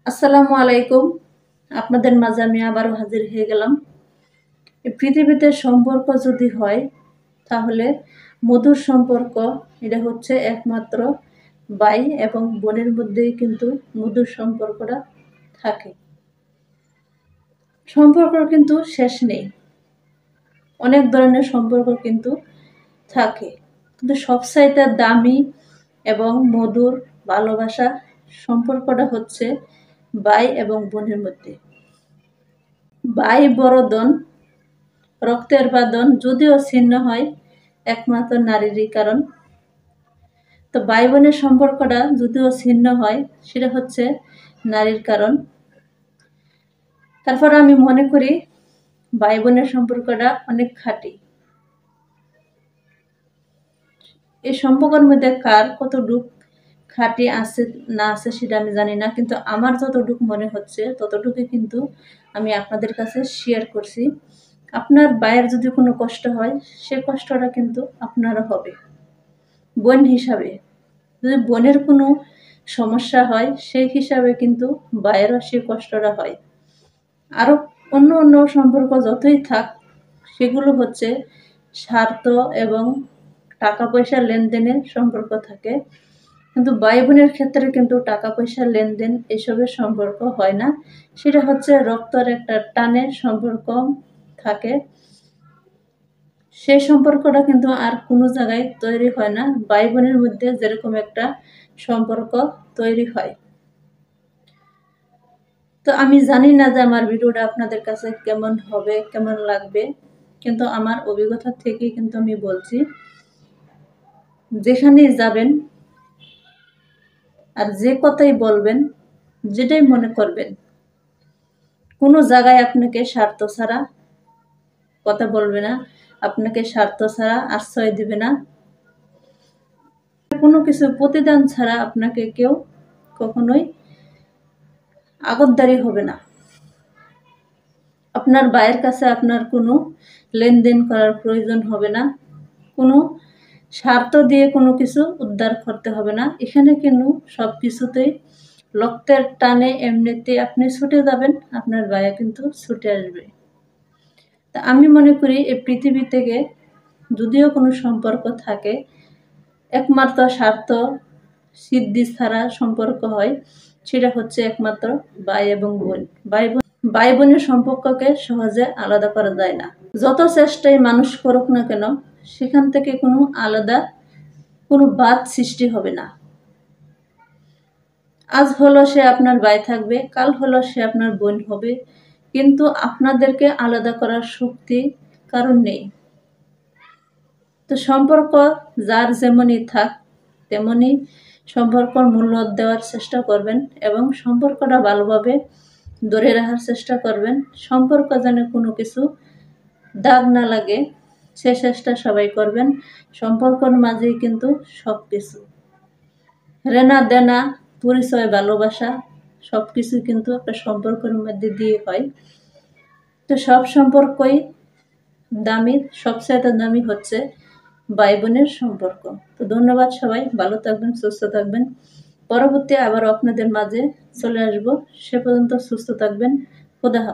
আসসালামু আলাইকুম। আপনাদের মাঝে আমি আবারও হাজির হয়ে গেলাম। এই পৃথিবীতে সম্পর্ক যদি হয় তাহলে মধুর সম্পর্ক এটা হচ্ছে একমাত্র ভাই এবং বোনের মধ্যেই কিন্তু মধুর সম্পর্কটা থাকে। সম্পর্ক কিন্তু শেষ নেই, অনেক ধরনের সম্পর্ক কিন্তু থাকে, কিন্তু সবচাইতে দামি এবং মধুর ভালোবাসা সম্পর্কটা হচ্ছে ভাই এবং বোনের মধ্যে। ভাই বড় রক্তের বাঁধন যদিও ছিন্ন হয় একমাত্র নারীরই কারণ। তো ভাই বোনের সম্পর্কটা যদিও ছিন্ন হয় সেটা হচ্ছে নারীর কারণ। তারপর আমি মনে করি ভাই বোনের সম্পর্কটা অনেক খাঁটি। এই সম্পর্কের মধ্যে কার কতটুক খাঁটি আছে না আছে সেটা আমি জানি না, কিন্তু আমার যতটুকু মনে হচ্ছে ততটুকু কিন্তু আমি আপনাদের কাছে শেয়ার করছি। আপনার ভাইয়ের যদি কোনো কষ্ট হয় সে কষ্টটা কিন্তু আপনারও হবে। বোন হিসাবে যদি বোনের কোনো সমস্যা হয় সেই হিসাবে কিন্তু ভাইয়েরও সেই কষ্টটা হয়। আরও অন্য অন্য সম্পর্ক যতই থাক সেগুলো হচ্ছে স্বার্থ এবং টাকা পয়সা লেনদেনের সম্পর্ক থাকে, কিন্তু ভাই বোনের ক্ষেত্রে কিন্তু টাকা পয়সা লেনদেন এসবের সম্পর্ক হয় না। সেটা হচ্ছে রক্তের একটা টানের সম্পর্ক থাকে। সেই সম্পর্কটা কিন্তু আর কোনো জায়গায় তৈরি হয় না ভাই বোনের মধ্যে যেরকম একটা সম্পর্ক তৈরি হয়। তো আমি জানি না যে আমার ভিডিওটা আপনাদের কাছে কেমন হবে, কেমন লাগবে, কিন্তু আমার অভিজ্ঞতা থেকে কিন্তু আমি বলছি, যেখানেই যাবেন আর যে কথাই বলবেন, যেটাই মনে করবেন, কোনো জায়গায় আপনাকে স্বার্থ ছাড়া কথা বলবে না, আপনাকে স্বার্থ ছাড়া আশ্রয় দিবে না, কোনো কিছু প্রতিদান ছাড়া আপনাকে কেউ কখনোই আগতদারি হবে না। আপনার ভাইয়ের কাছে আপনার কোনো লেনদেন করার প্রয়োজন হবে না, কোনো স্বার্থ দিয়ে কোনো কিছু উদ্ধার করতে হবে না। এখানে কিন্তু সব কিছুতেই রক্তের টানে এমনিতে আপনি ছুটে যাবেন, আপনার ভাইয়া কিন্তু ছুটে আসবে। তা আমি মনে করি এই পৃথিবী থেকে যদিও কোনো সম্পর্ক থাকে একমাত্র স্বার্থ সিদ্ধি ছাড়া সম্পর্ক হয়, সেটা হচ্ছে একমাত্র ভাই এবং বোন। ভাই বোনের সম্পর্ককে সহজে আলাদা করা যায় না। যত চেষ্টাই মানুষ করুক না কেন সেখান থেকে কোনো আলাদা কোনো বাদ সৃষ্টি হবে না। আজ হলো সে আপনার ভাই থাকবে, কাল হলো সে আপনার বোন হবে, কিন্তু আপনাদেরকে আলাদা করার শক্তি কারণ নেই। তো সম্পর্ক যার যেমনই থাক তেমনই সম্পর্কর মূল্য দেওয়ার চেষ্টা করবেন এবং সম্পর্কটা ভালোভাবে ধরে রাখার চেষ্টা করবেন। সম্পর্ক যেন কোনো কিছু দাগ না লাগে সে চেষ্টা সবাই করবেন। সম্পর্কর মাঝেই কিন্তু সব কিছু, রেনা দেনা পরিচয় ভালোবাসা সব কিছু কিন্তু একটা সম্পর্কের মধ্যে দিয়ে হয়। তো সব সম্পর্কই দামি, সবচেয়ে দামি হচ্ছে ভাই বোনের সম্পর্ক। তো ধন্যবাদ, সবাই ভালো থাকবেন, সুস্থ থাকবেন। পরবর্তী আবার আপনাদের মাঝে চলে আসবো, সে পর্যন্ত সুস্থ থাকবেন। খোদা হাফেজ।